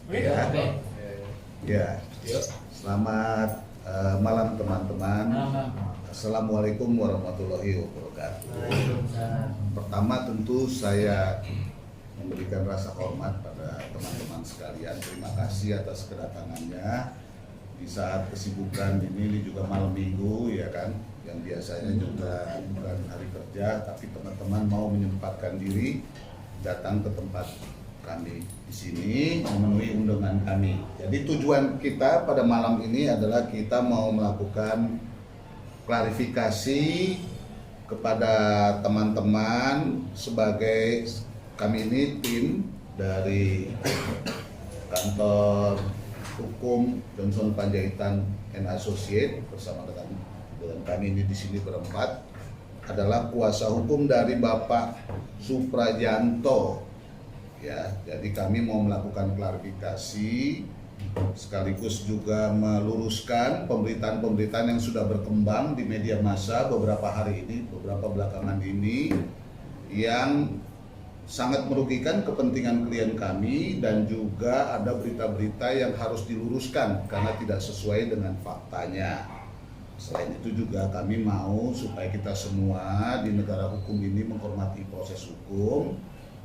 Ya, ya. Selamat malam teman-teman. Assalamualaikum warahmatullahi wabarakatuh. Pertama tentu saya memberikan rasa hormat pada teman-teman sekalian. Terima kasih atas kedatangannya di saat kesibukan ini juga malam minggu, ya kan, yang biasanya juga bukan hari kerja, tapi teman-teman mau menyempatkan diri datang ke tempat kami di sini memenuhi undangan kami. Jadi tujuan kita pada malam ini adalah kita mau melakukan klarifikasi kepada teman-teman sebagai kami ini tim dari kantor hukum Johnson Panjaitan and Associate bersama dengan kami ini di sini berempat adalah kuasa hukum dari Bapak Suprajanto. Ya, jadi kami mau melakukan klarifikasi sekaligus juga meluruskan pemberitaan-pemberitaan yang sudah berkembang di media massa beberapa hari ini, beberapa belakangan ini yang sangat merugikan kepentingan klien kami, dan juga ada berita-berita yang harus diluruskan karena tidak sesuai dengan faktanya. Selain itu juga kami mau supaya kita semua di negara hukum ini menghormati proses hukum,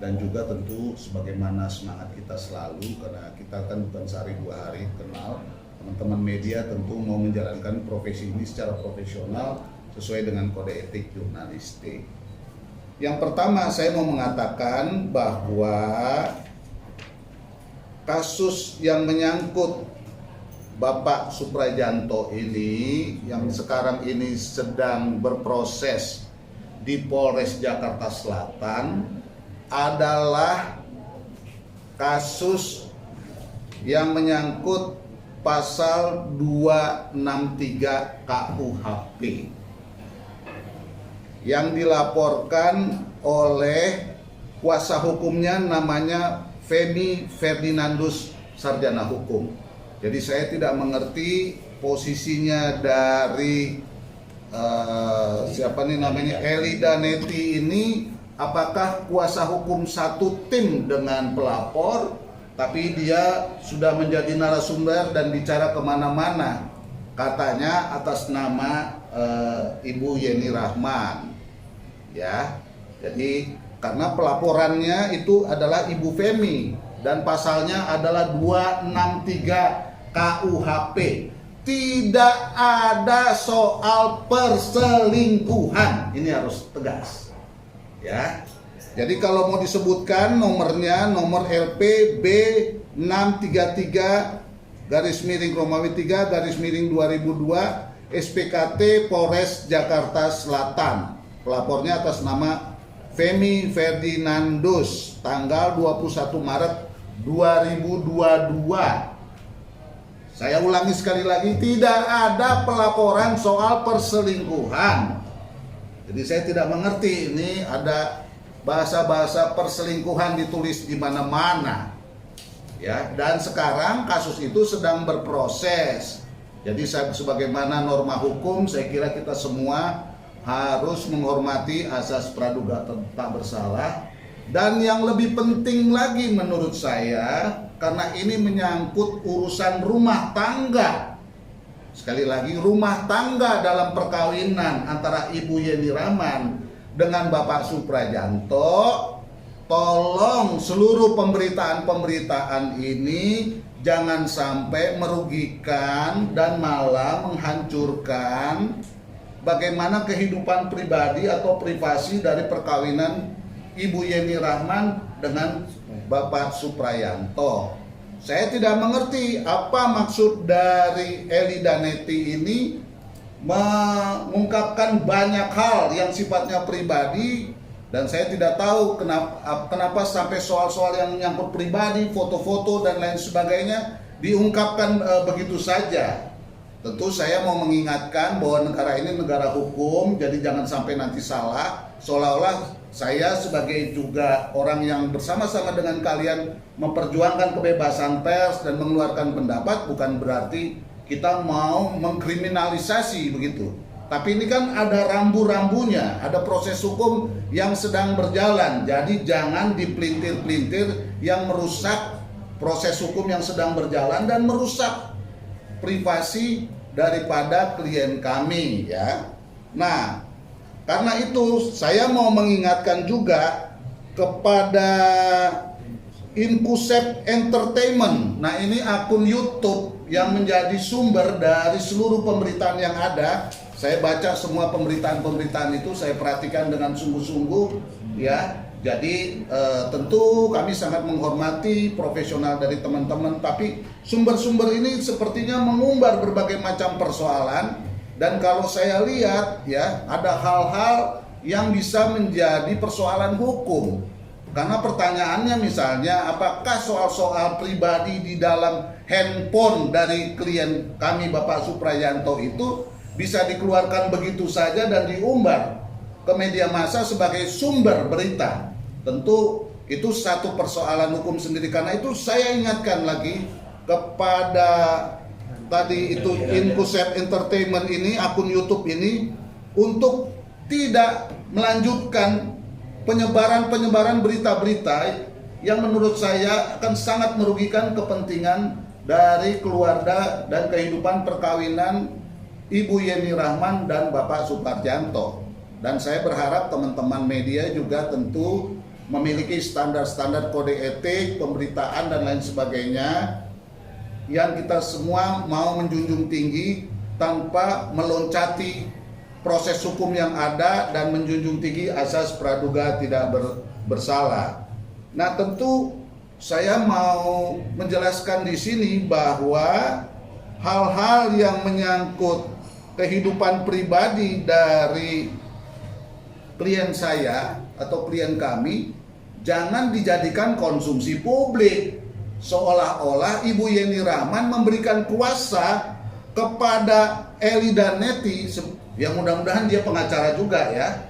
dan juga tentu sebagaimana semangat kita selalu, karena kita kan bukan sehari dua hari kenal, teman-teman media tentu mau menjalankan profesi ini secara profesional sesuai dengan kode etik jurnalistik. Yang pertama saya mau mengatakan bahwa kasus yang menyangkut Bapak Suprajanto ini yang sekarang ini sedang berproses di Polres Jakarta Selatan adalah kasus yang menyangkut pasal 263 KUHP yang dilaporkan oleh kuasa hukumnya namanya Femi Ferdinandus, sarjana hukum. Jadi saya tidak mengerti posisinya dari siapa nih namanya, Elida Neti ini, apakah kuasa hukum satu tim dengan pelapor, tapi dia sudah menjadi narasumber dan bicara kemana-mana, katanya atas nama Ibu Yeni Rahman, ya. Jadi karena pelaporannya itu adalah Ibu Femi dan pasalnya adalah 263 KUHP, tidak ada soal perselingkuhan, ini harus tegas. Ya, jadi kalau mau disebutkan nomornya, nomor LP B63-Romawi 3-2002 SPKT Polres Jakarta Selatan. Pelapornya atas nama Femi Ferdinandus, tanggal 21 Maret 2022. Saya ulangi sekali lagi, tidak ada pelaporan soal perselingkuhan. Jadi saya tidak mengerti ini ada bahasa-bahasa perselingkuhan ditulis di mana-mana. Ya, dan sekarang kasus itu sedang berproses. Jadi sebagaimana norma hukum, saya kira kita semua harus menghormati asas praduga tak bersalah. Dan yang lebih penting lagi menurut saya, karena ini menyangkut urusan rumah tangga. Sekali lagi, rumah tangga dalam perkawinan antara Ibu Yeni Rahman dengan Bapak Suprajanto. Tolong seluruh pemberitaan-pemberitaan ini jangan sampai merugikan dan malah menghancurkan bagaimana kehidupan pribadi atau privasi dari perkawinan Ibu Yeni Rahman dengan Bapak Suprajanto. Saya tidak mengerti apa maksud dari Elida Neti ini mengungkapkan banyak hal yang sifatnya pribadi, dan saya tidak tahu kenapa sampai soal-soal yang menyangkut pribadi, foto-foto dan lain sebagainya diungkapkan begitu saja. Tentu saya mau mengingatkan bahwa negara ini negara hukum, jadi jangan sampai nanti salah, seolah-olah saya sebagai juga orang yang bersama-sama dengan kalian memperjuangkan kebebasan pers dan mengeluarkan pendapat, bukan berarti kita mau mengkriminalisasi begitu. Tapi ini kan ada rambu-rambunya, ada proses hukum yang sedang berjalan. Jadi jangan dipelintir-pelintir yang merusak proses hukum yang sedang berjalan dan merusak privasi daripada klien kami ya. Nah, karena itu saya mau mengingatkan juga kepada Inkusep Entertainment. Nah, ini akun YouTube yang menjadi sumber dari seluruh pemberitaan yang ada. Saya baca semua pemberitaan-pemberitaan itu, saya perhatikan dengan sungguh-sungguh ya. Jadi tentu kami sangat menghormati profesional dari teman-teman, tapi sumber-sumber ini sepertinya mengumbar berbagai macam persoalan. Dan kalau saya lihat ya, ada hal-hal yang bisa menjadi persoalan hukum. Karena pertanyaannya misalnya, apakah soal-soal pribadi di dalam handphone dari klien kami Bapak Suprayanto itu bisa dikeluarkan begitu saja dan diumbar ke media massa sebagai sumber berita. Tentu itu satu persoalan hukum sendiri. Karena itu saya ingatkan lagi kepada tadi itu Inkusep Entertainment ini, akun YouTube ini, untuk tidak melanjutkan penyebaran berita-berita yang menurut saya akan sangat merugikan kepentingan dari keluarga dan kehidupan perkawinan Ibu Yeni Rahman dan Bapak Suparjanto. Dan saya berharap teman-teman media juga tentu memiliki standar-standar kode etik, pemberitaan dan lain sebagainya yang kita semua mau menjunjung tinggi tanpa meloncati proses hukum yang ada dan menjunjung tinggi asas praduga tidak bersalah. Nah, tentu saya mau menjelaskan di sini bahwa hal-hal yang menyangkut kehidupan pribadi dari klien saya atau klien kami jangan dijadikan konsumsi publik, seolah-olah Ibu Yeni Rahman memberikan kuasa kepada Eli dan Neti. Ya, mudah-mudahan dia pengacara juga ya,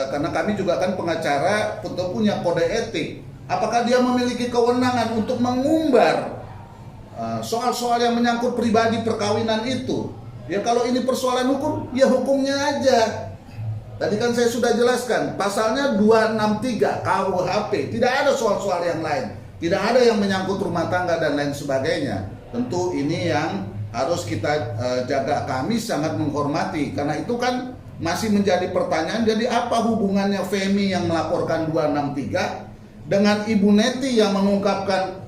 karena kami juga kan pengacara untuk punya kode etik. Apakah dia memiliki kewenangan untuk mengumbar soal-soal yang menyangkut pribadi perkawinan itu? Ya, kalau ini persoalan hukum, ya hukumnya aja. Tadi kan saya sudah jelaskan, pasalnya 263 KUHP, tidak ada soal-soal yang lain, tidak ada yang menyangkut rumah tangga dan lain sebagainya. Tentu ini yang harus kita jaga. Kami sangat menghormati, karena itu kan masih menjadi pertanyaan. Jadi apa hubungannya Femi yang melaporkan 263 dengan Ibu Neti yang mengungkapkan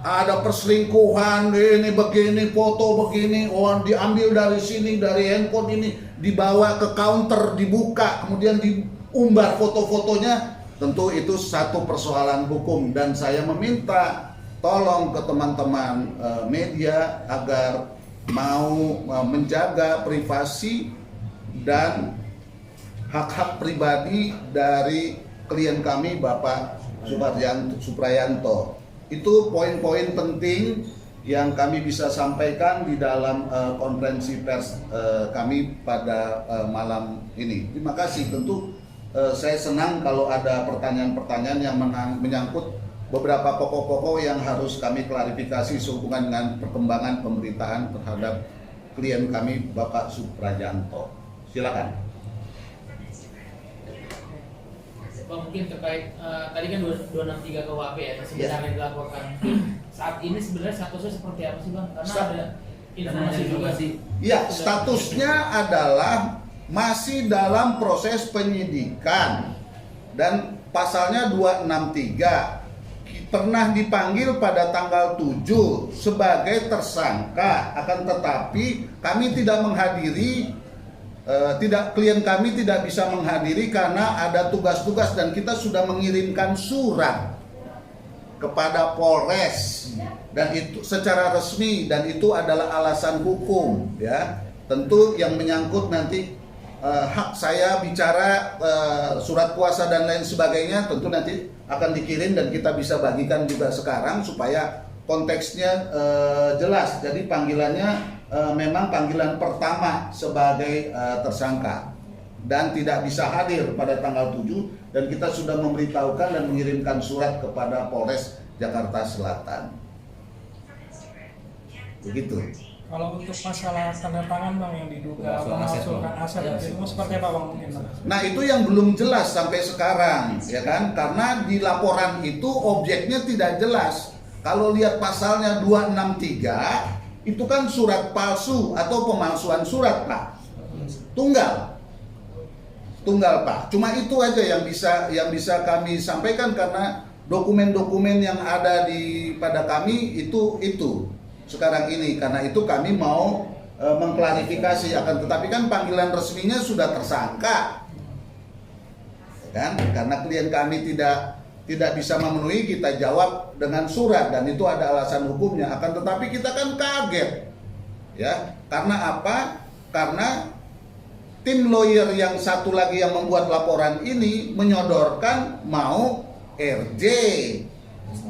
ada perselingkuhan, ini begini, foto begini, diambil dari sini, dari handphone ini, dibawa ke counter, dibuka, kemudian diumbar foto-fotonya. Tentu itu satu persoalan hukum, dan saya meminta tolong ke teman-teman media agar mau menjaga privasi dan hak-hak pribadi dari klien kami Bapak Suprayanto. Itu poin-poin penting yang kami bisa sampaikan di dalam konferensi pers kami pada malam ini. Terima kasih. Tentu saya senang kalau ada pertanyaan-pertanyaan yang menyangkut beberapa pokok-pokok yang harus kami klarifikasi sehubungan dengan perkembangan pemberitaan terhadap klien kami Bapak Suprayanto. Silakan. Bang, mungkin terkait tadi kan 263 KUHP ya, sebenarnya dilaporkan. Saat ini sebenarnya statusnya seperti apa sih Bang? Karena ada informasi juga sih. Ya, statusnya adalah masih dalam proses penyidikan, dan pasalnya 263 pernah dipanggil pada tanggal 7 sebagai tersangka, akan tetapi kami tidak menghadiri, klien kami tidak bisa menghadiri karena ada tugas-tugas, dan kita sudah mengirimkan surat kepada Polres dan itu secara resmi, dan itu adalah alasan hukum ya. Tentu yang menyangkut nanti hak saya bicara, surat kuasa dan lain sebagainya tentu nanti akan dikirim dan kita bisa bagikan juga sekarang supaya konteksnya jelas. Jadi panggilannya memang panggilan pertama sebagai tersangka dan tidak bisa hadir pada tanggal 7, dan kita sudah memberitahukan dan mengirimkan surat kepada Polres Jakarta Selatan. Begitu. Kalau untuk masalah tanda tangan Bang yang diduga memalsukan aset itu seperti apa Bang mungkin? Nah, itu yang belum jelas sampai sekarang ya kan, karena di laporan itu objeknya tidak jelas. Kalau lihat pasalnya 263, itu kan surat palsu atau pemalsuan surat, Pak. Tunggal Pak. Cuma itu aja yang bisa kami sampaikan, karena dokumen-dokumen yang ada pada kami itu sekarang ini. Karena itu kami mau mengklarifikasi, akan tetapi kan panggilan resminya sudah tersangka, kan? Karena klien kami tidak bisa memenuhi, kita jawab dengan surat, dan itu ada alasan hukumnya. Akan tetapi kita kan kaget, ya. Karena apa? Karena tim lawyer yang satu lagi yang membuat laporan ini menyodorkan mau RJ,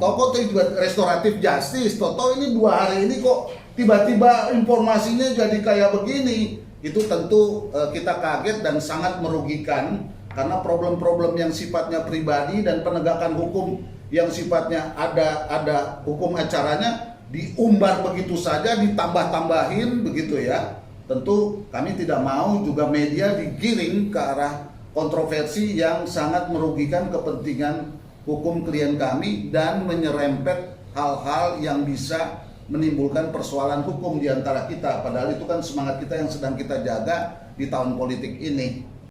toko restoratif justice. Toto ini 2 hari ini kok tiba-tiba informasinya jadi kayak begini. Itu tentu kita kaget dan sangat merugikan, karena problem-problem yang sifatnya pribadi dan penegakan hukum yang sifatnya ada hukum acaranya diumbar begitu saja, ditambah-tambahin begitu ya. Tentu kami tidak mau juga media digiring ke arah kontroversi yang sangat merugikan kepentingan hukum klien kami dan menyerempet hal-hal yang bisa menimbulkan persoalan hukum di antara kita. Padahal itu kan semangat kita yang sedang kita jaga di tahun politik ini.